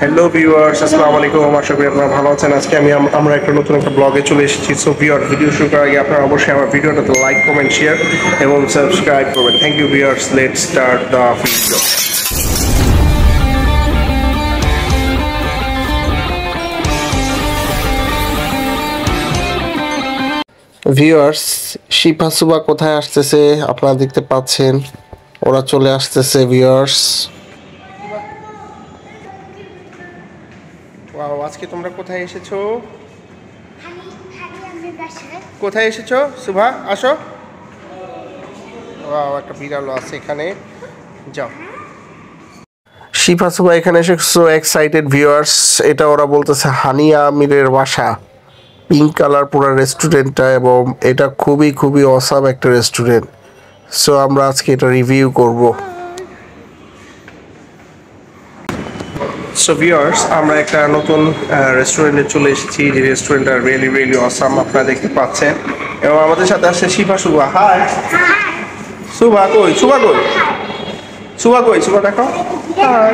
Hello viewers, আসসালামু আলাইকুম। আশা করি আপনারা ভালো আছেন। আজকে আমরা একটা নতুন একটা ব্লগে চলে এসেছি। সো ভিউয়ার, ভিডিও শুরু করার আগে আপনারা অবশ্যই আমার ভিডিওটাতে লাইক, কমেন্ট, শেয়ার এবং সাবস্ক্রাইব করবেন। Thank you viewers. Let's start the video. Viewers, Shifa Suba কোথায় আসতেছে আপনারা দেখতে পাচ্ছেন। ওরা চলে আসতেছে ভিউয়ার্স। ওয়াও, আজকে তোমরা কোথায় এসেছো? কোথায় এসেছো সুভা? আসো। ওয়াও, একটা বিড়ালও আছে এখানে। যাও। শিফা সুভা এখানে এসে সো এক্সাইটেড ভিউয়ার্স। এটা ওরা বলতেছে হানিয়া আমিরের বাসা। পিঙ্ক কালার পুরো রেস্টুরেন্টটা, এবং এটা খুবই খুবই অসাম একটা রেস্টুরেন্ট। সো আমরা আজকে এটা রিভিউ করব। সো ভিউয়ার্স, আমরা একটা নতুন রেস্টুরেন্টে চলে এসেছি। যে রেস্টুরেন্টটা রিয়েলি রিয়েলি অসাম, আপনারা দেখতে পাচ্ছেন। এবং আমাদের সাথে আসছে শিফা সুভা। হাই সুভা, কই সুভা? কই সুভা? কই সুভা? দেখো। হাই।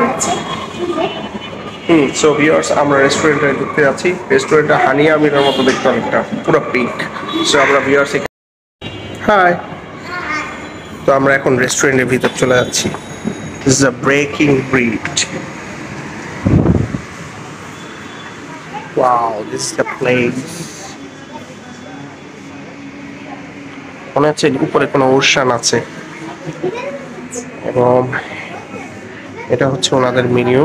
সো ভিউয়ার্স, আমরা রেস্টুরেন্টে ঢুকতে যাচ্ছি। রেস্টুরেন্টটা হানিয়া আমিরের মতো দেখতে, অনেকটা পুরো পিঙ্ক। সো আমরা ভিউয়ার্স, হাই। তো আমরা এখন রেস্টুরেন্টের ভিতর চলে যাচ্ছি। This is a breaking breed. Wow, this is the place. মনে হচ্ছে উপরে কোনো ওশান আছে। এবং এটা হচ্ছে ওনাদের মেনু।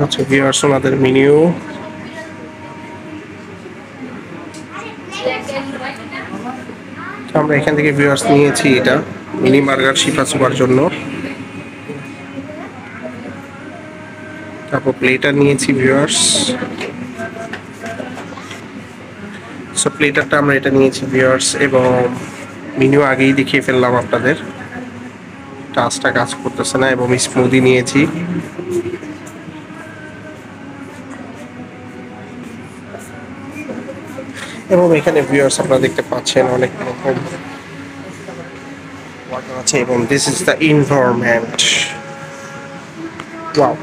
হচ্ছে ভিউয়ার্স ওনাদের মেনু। আমরা এখান থেকে ভিউয়ার্স নিয়েছি এটা মিনি বার্গার শিফা সুপার জন্য। তারপর প্লেটার নিয়েছি ভিউয়ার্স। সো প্লেটারটা আমরা এটা নিয়েছি ভিউয়ার্স, এবং মেনু আগেই দেখিয়ে ফেললাম আপনাদের। টাচটা কাজ করতেছে না। এবং স্মুদি নিয়েছি। এবং এখানে ভিউয়ার্স আপনারা দেখতে পাচ্ছেন অনেক রকম ওয়াটার আছে। এবং this is the environment. Wow,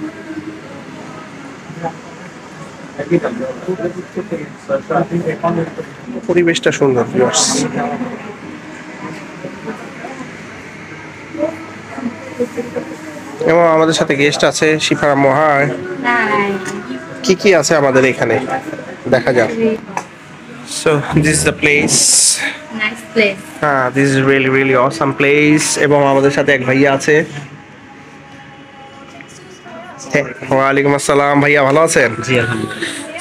পরিবেশটা সুন্দর ভিউয়ার্স। এবং আমাদের সাথে গেস্ট আছে শিফা আম্মু। হাই। কি কি আছে আমাদের এখানে দেখা যাক। So this is the place. Nice place. হ্যাঁ, this is really really awesome place. এবং আমাদের সাথে এক ভাইয়া আছে। ওয়ালাইকুম আসসালাম। ভাইয়া ভালো আছেন? জি আলহামদুলিল্লাহ।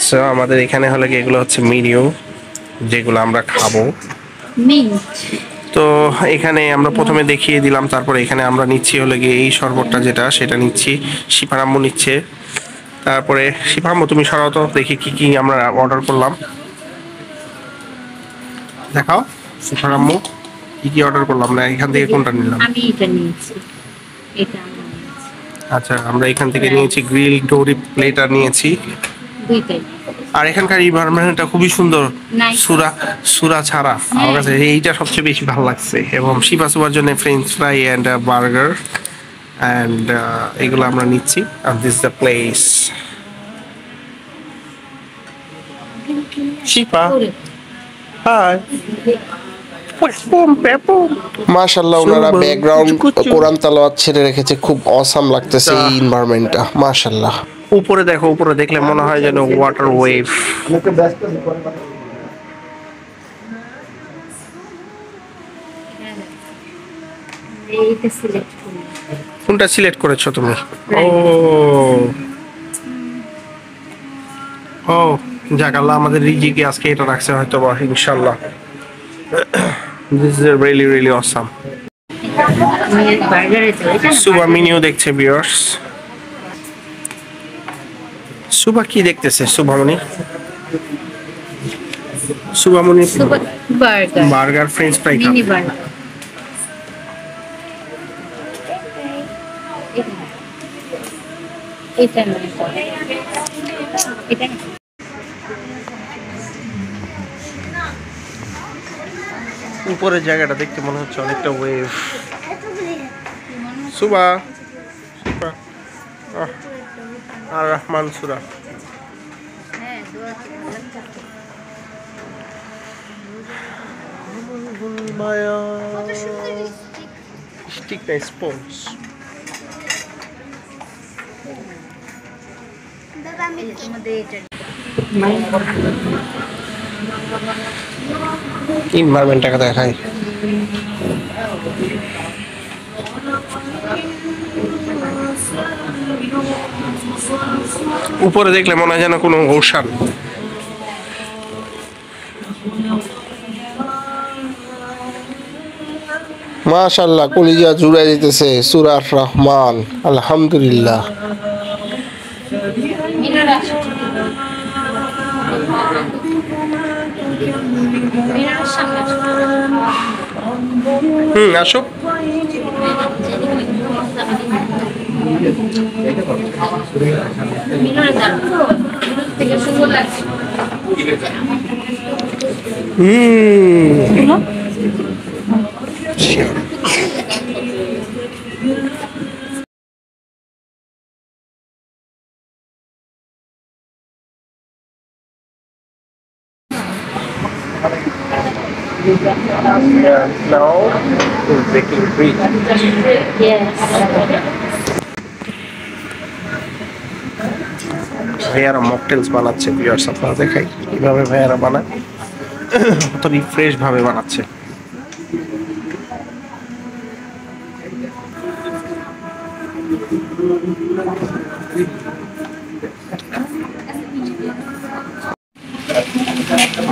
সো আমাদের এখানে হলো কি, এগুলো হচ্ছে মেনু যেগুলো আমরা খাবো। তো এখানে আমরা প্রথমে দেখিয়ে দিলাম। তারপরে এখানে আমরা নিচ্ছি হলো গিয়ে এই শরবতটা, যেটা সেটা নিচ্ছি। শিফা আম্মু নিচ্ছে। তারপরে শিফা আম্মু তুমি সরাও তো, দেখি কি কি আমরা অর্ডার করলাম। দেখাও শিফা আম্মু কি কি অর্ডার করলাম। না এখান থেকে কোনটা নিলাম? আমি এটা নিয়েছি। এটা আমি নিয়েছি। আচ্ছা, আমরা এখান থেকে নিয়েছি গ্রিল ডোরি প্লেটার নিয়েছি। দুইটাই। আর এখানকার এনভায়রনমেন্টটা খুবই সুন্দর। সুরা সুরা ছাড়া আমার কাছে এইটা সবচেয়ে বেশি ভালো লাগছে। এবং শিফা সুবার জন্য French fry and burger and এগুলো আমরা নিচ্ছি। আর this the place. Shifa high. মাশাআল্লাহ, ওনারা ব্যাকগ্রাউন্ড কোরআন তেলাওয়াত ছেড়ে রেখেছে। খুব অসাম লাগতেছে এই এনভায়রনমেন্টটা। মাশাআল্লাহ। উপরে দেখো, উপরে দেখলে মনে হয় যেন ওয়াটার ওয়েভ। এইটা সিলেক্ট করি। কোনটা সিলেক্ট করেছো তুমি? ও ও, যাক, আল্লাহ আমাদের রিজিকে আজকে এটা রাখছে হয়তো বা, ইনশাআল্লাহ। This is really really awesome. আমি বার্গারে যাই। এটা সুবা মেনু দেখছে ভিউয়ার্স। সুবা কি দেখতেছে? Subamani Subamani burger. Burger french fry mini burger. এটা না, এটা না। উপরের জায়গাটা দেখতে মনে হচ্ছে অনেকটা ওয়েভ। সুবা আর রহমান সুরা। স্টিক না স্পঞ্জ। ইনভারমেন্ট টাকা দেখায়। উপরে দেখলে মনে হয় যেন কোনো ওশান। মাশাআল্লাহ, কলিজা জুড়ে যেতেছে। সূরা রহমান, আলহামদুলিল্লাহ। আসো। Now we're baking bread. Yes. ভাইয়ারা মকটেলস বানাচ্ছে। ভিউয়ার্স আপনারা দেখাই কিভাবে ভাইয়ারা বানায়। কত রিফ্রেশ ভাবে বানাচ্ছে।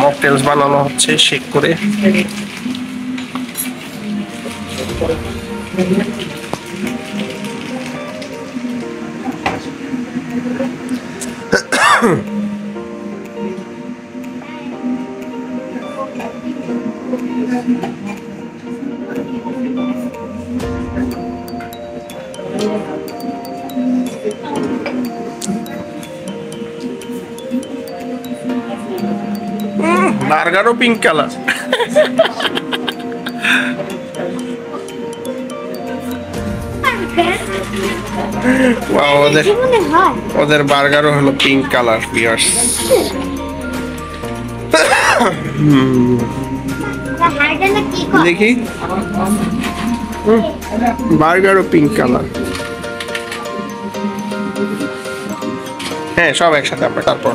মকটেলস বানানো হচ্ছে শেক করে। বার্গারও পিঙ্ক কালার। ওদের বার্গারও হলো পিঙ্ক কালার। ভিউয়ার্স দেখি, বার্গারও পিঙ্ক কালার। হ্যাঁ, সব একসাথে আমরা তারপর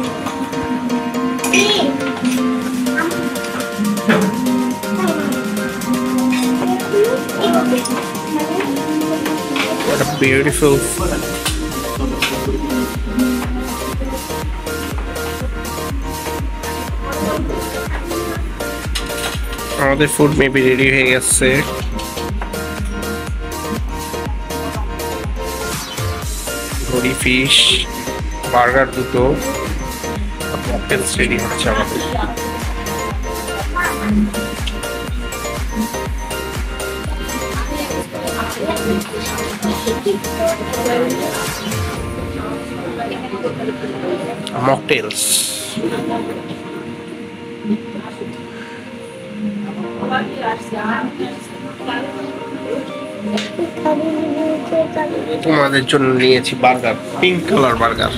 What a beautiful আমাদের ফুড মেবি রেডি হয়ে গেছে। ঘড়ি ফিশ, বার্গার দুটো, মকটেলস রেডি হচ্ছে আমাদের। মকটেলস তোমাদের জন্য নিয়েছি burger, pink colour burger.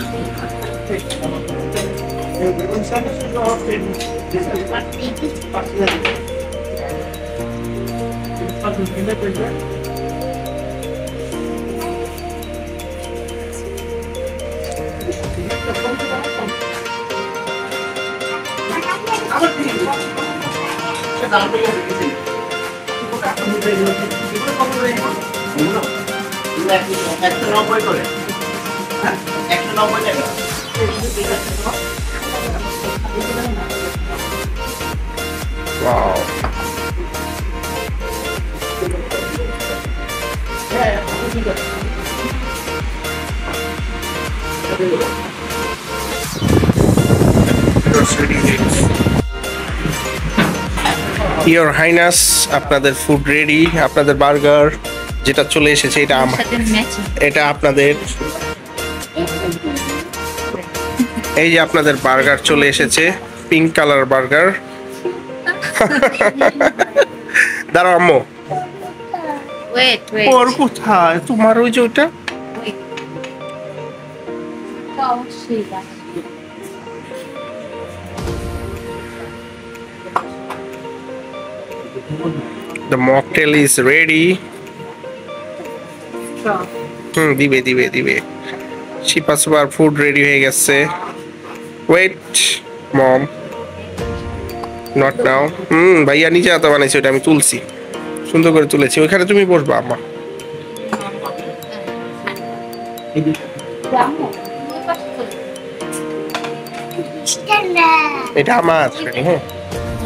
Wow. Your Highness, আপনাদের ফুড রেডি। আপনাদের বার্গার যেটা চলে এসেছে এটা এটা আপনাদের। এই যে আপনাদের বার্গার চলে এসেছে, পিঙ্ক কালার বার্গার। দাঁড়াও আম্মু, ওয়েট ওর কোথায় তোমার ওই যে ওইটা? অবশ্যই The mocktail is ready. দিবে দিবে দিবে। শিপা সুপার ফুড রেডি হয়ে গেছে। Wait mom, not now. ভাইয়া নিচে হাতে বানাইছে, ওটা আমি তুলছি, সুন্দর করে তুলেছি। ওইখানে তুমি বসবা আম্মা। এটা আমার। হ্যাঁ,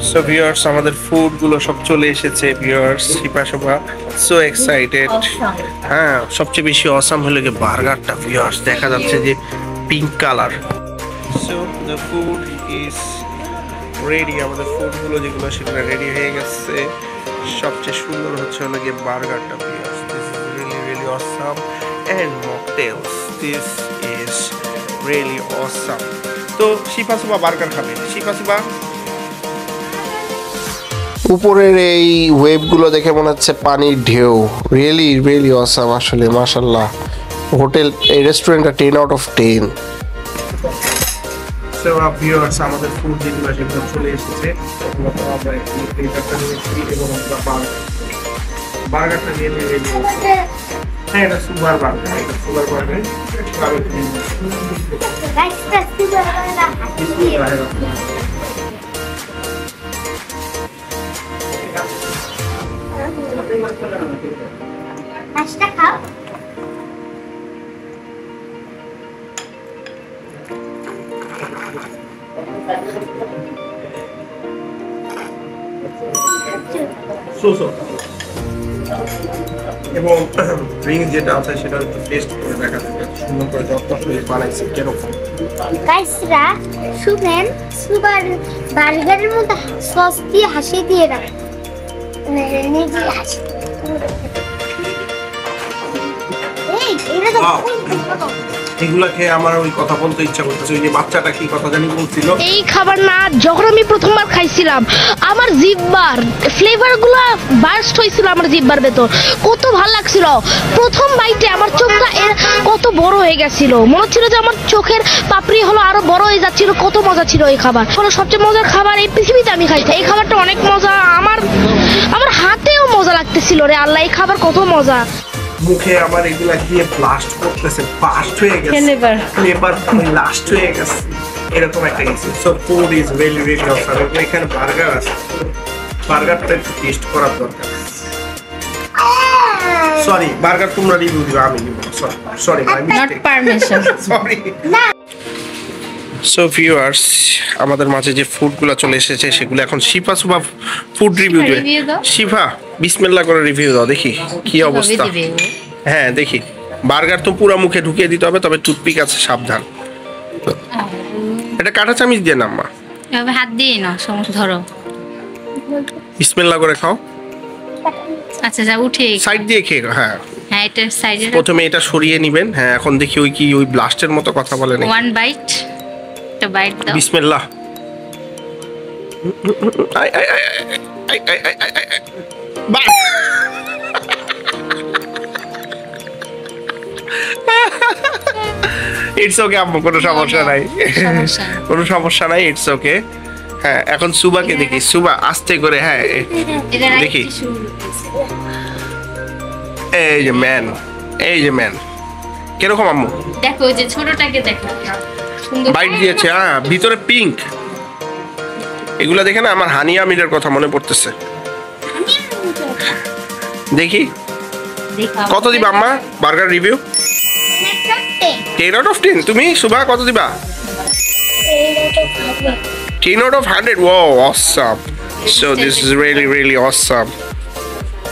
সো ভিউয়ার্স, আমাদের ফুড গুলো সব চলে এসেছে ভিউয়ার্স। শিপা সুপা সো এক্সাইটেড। হ্যাঁ, সবচেয়ে বেশি অসাম হলো কি বার্গারটা ভিউয়ার্স, দেখা যাচ্ছে যে pink colour. So the food is ready. আমাদের ফুড গুলো যেগুলো সেগুলো রেডি হয়ে গেছে। সবচেয়ে সুন্দর হচ্ছে হলো গিয়ে বার্গারটা viewers. This is really really awesome and mocktails, this is really awesome. তো শিপা সুপা বার্গার খাবে। শিপা সুপা, উপরের এই ওয়েভগুলো দেখে মনে হচ্ছে পানির ঢেউ। রিয়েলি রিয়েলি অসাম আসলে, মাশাআল্লাহ। হোটেল, এই রেস্টুরেন্টটা 10 আউট অফ 10। সো ভিউয়ার্স, আমাদের ফুড যেগুলো সেগুলো চলে এসেছে। আমরা এবং বার্গারটা নিয়ে নিয়ে হ্যাঁ, এটা সুপার বার্গার, এটা সুপার বার্গার। পাঁচটা খাও। এবং ড্রিঙ্ক যেটা আছে সেটা একটু টেস্ট করে দেখা যাবে, সুন্দর করে যত্ন করে বানাইছে কিরকম। গাইসরা শুনেন, সুপার বার্গারের মধ্যে সস দিয়ে হাসি দিয়ে রাখ, নিজে হাসি। এই এটা তো এগুলা খেয়ে আমার ওই কথা বলতে ইচ্ছা করতেছে। ওই যে বাচ্চাটা কি কথা জানি বলছিল, এই খাবার না যখন আমি প্রথমবার খাইছিলাম আমার জিহ্বার ফ্লেভার গুলা বার্স্ট হয়েছিল আমার জিহ্বার ভেতর, কত ভালো লাগছিল। প্রথম বাইটে আমার চোখটা কত বড় হয়ে গেছিল, মনে হচ্ছিল যে আমার চোখের পাপড়ি হলো আরো বড় হয়ে যাচ্ছিল। কত মজা ছিল এই খাবার, হলো সবচেয়ে মজার খাবার এই পৃথিবীতে আমি খাইছি। এই খাবারটা অনেক মজা, আমার হাতেও মজা লাগতেছিল রে আল্লাহ, এই খাবার কত মজা। মুখে আবার এগুলা দিয়ে ব্লাস্ট করতেছে, ফাস্ট হয়ে গেছে, ফ্লেভার লাস্ট হয়ে গেছে, এরকম একটা কিছু। So food is really really awesome. এখানে বার্গার আছে, বার্গারটা একটু টেস্ট করার দরকার। সরি, বার্গার তোমরা রিভিউ দিবা, আমি দিব। Sorry my mistake, sorry. So viewers, আমাদের মাঝে যে ফুডগুলো চলে এসেছে সেগুলো এখন শিফা সুফা ফুড রিভিউ দেবে। শিফা, বিসমিল্লাহ করে রিভিউ দাও, দেখি কি অবস্থা। হ্যাঁ দেখি, বার্গার তো পুরো মুখে ঢুকিয়ে দিতে হবে, তবে টুথপিক আছে, সাবধান। এটা কাঁটা চামচ দিয়ে নাম্মা, হাত দিয়ে নাও, সমস্যা ধরো। বিসমিল্লাহ করে খাও। আচ্ছা যা, উঠে সাইড দিয়ে খেয়ে, হ্যাঁ হ্যাঁ, এটা সাইডে প্রথমে এটা সরিয়ে নেবেন। হ্যাঁ, এখন দেখি ওই কি ওই ব্লাস্টের মতো কথা বলে নাকি। ওয়ান বাইট, একটা বাইট দাও। বিসমিল্লাহ। I I I I I I I I I. বাহ, ইটস ওকে আম্মু, কোনো সমস্যা নাই, কোনো সমস্যা নাই, ইটস ওকে। হ্যাঁ, এখন সুবাকে দেখি। সুবা আস্তে করে, হ্যাঁ দেখি। এই যে ম্যান, এই যে ম্যান, কিরকম আম্মু? দেখো ওই যে ছোটটাকে দেখো, সুন্দর বাইট দিয়েছে। হ্যাঁ, ভিতরে পিঙ্ক। এগুলা দেখে না আমার হানিয়া আমিরের কথা মনে পড়তেছে। দেখি কত দিবা আম্মা বার্গার রিভিউ? 10 out of 10। তুমি সুভা কত দিবা? 10 out of 100। Wow, awesome. So this is really really awesome.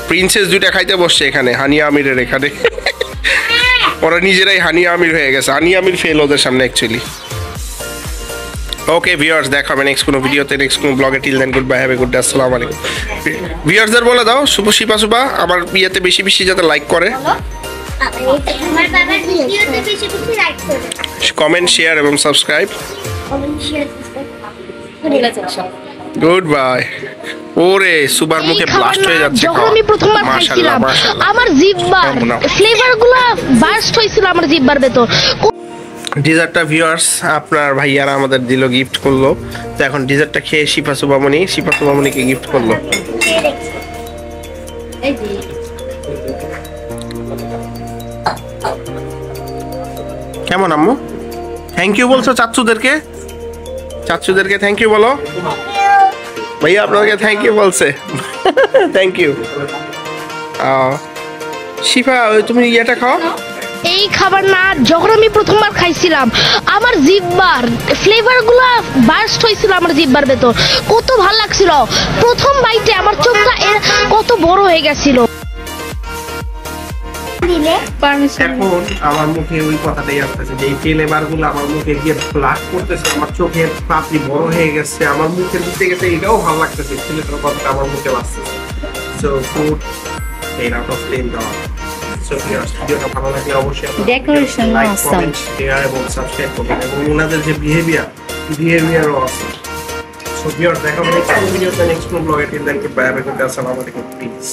Princess দুইটা খাইতে বসছে এখানে, হানিয়া আমিরের এখানে। ওরা নিজেরাই হানিয়া আমির হয়ে গেছে। হানিয়া আমির ফেল ওদের সামনে অ্যাকচুয়ালি। ওকে ভিউয়ার্স, দেখা হবে নেক্সট কোনো ভিডিওতে, নেক্সট কোনো ব্লগে। Till then good bye, have a good day, আসসালামু আলাইকুম। ভিউয়ার্সদের বলে দাও শুভ শিপা সুবা আমার বিয়েতে বেশি বেশি যাতে লাইক করে, আমার বাবার ভিডিওতে বেশি বেশি লাইক করবে, কমেন্ট, শেয়ার এবং subscribe. Comment share subscribe. Good bye. ওরে সুবার মুখে ব্লাস্ট হয়ে যাচ্ছে যখন আমি প্রথমবার খাইছিলাম আমার জিহ্বার ফ্লেভার গুলা বার্স্ট হয়েছিল আমার জিহ্বার ভেতর। ডিজার্টটা ভিউয়ার্স আপনার ভাইয়ারা আমাদের দিল, গিফট করলো। তো এখন ডিজার্টটা খেয়ে শিফা সুবামণিকে গিফট করলো। কেমন আম্মু? থ্যাংক ইউ বলছো চাচুদেরকে? থ্যাংক ইউ বলো। ভাইয়া আপনাকে থ্যাংক ইউ বলছে। Thank you. শিফা তুমি ইয়েটা খাও। এই খাবার না যখন আমি প্রথমবার খাইছিলাম আমার জিহ্বার ফ্লেভার গুলা বার্স্ট হয়েছিল আমার জিহ্বার ভেতর। কত ভাল লাগছিল প্রথম বাইটে, আমার চোখটা কত বড় হয়ে গেছিল। এখন আমার মুখে ওই কথাটাই আসতেছে যে এই ফ্লেভার গুলো আমার মুখে গিয়ে ব্লাস্ট করতেছে, আমার চোখের পাপড়ি বড় হয়ে গেছে, আমার মুখে দিতে গেছে, এটাও ভালো লাগতেছে। ছেলেটার কথাটা আমার মুখে লাগতেছে। সো ফুড 8 out of 10 দাও। সো ভিডিওটা ভালো লাগলে অবশ্যই decoration like, awesome. Comment, share এবং সাবস্ক্রাইব করবেন, এবং ওনাদের যে বিহেভিয়ারও আছে। সো ভিউয়ার্স দেখা হবে নেক্সট ভিডিওতে, নেক্সট ব্লগে। টিল দেন গুড বাই, আসসালামু আলাইকুম, please.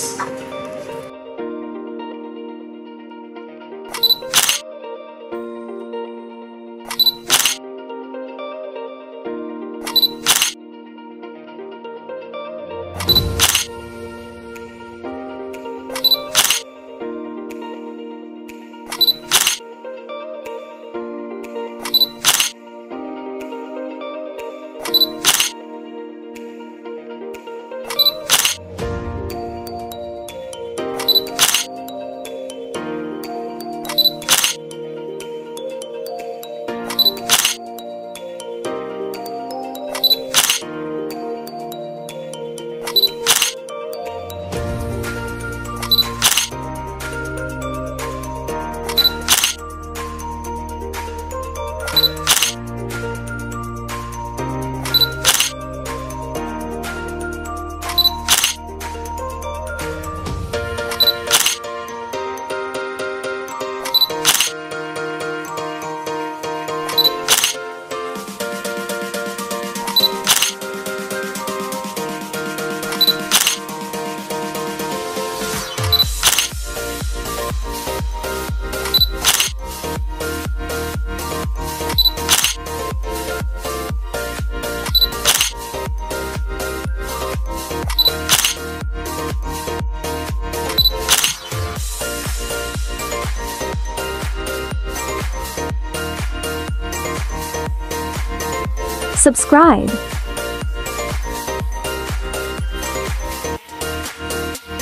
Subscribe.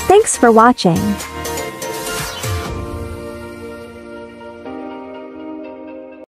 Thanks for watching.